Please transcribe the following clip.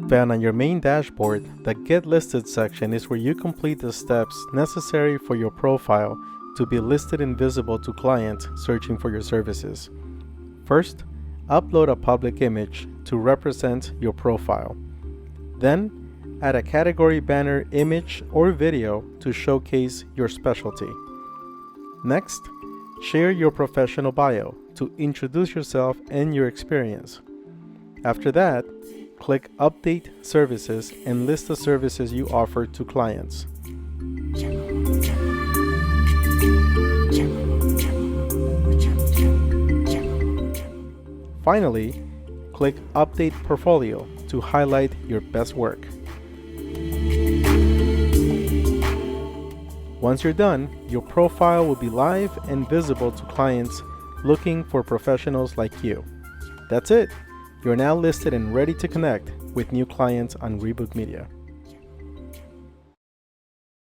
Found on your main dashboard, the Get Listed section is where you complete the steps necessary for your profile to be listed and visible to clients searching for your services. First, upload a public image to represent your profile. Then, add a category banner image or video to showcase your specialty. Next, share your professional bio to introduce yourself and your experience. After that, click Update Services and list the services you offer to clients. Finally, click Update Portfolio to highlight your best work. Once you're done, your profile will be live and visible to clients looking for professionals like you. That's it. You're now listed and ready to connect with new clients on RebookMedia.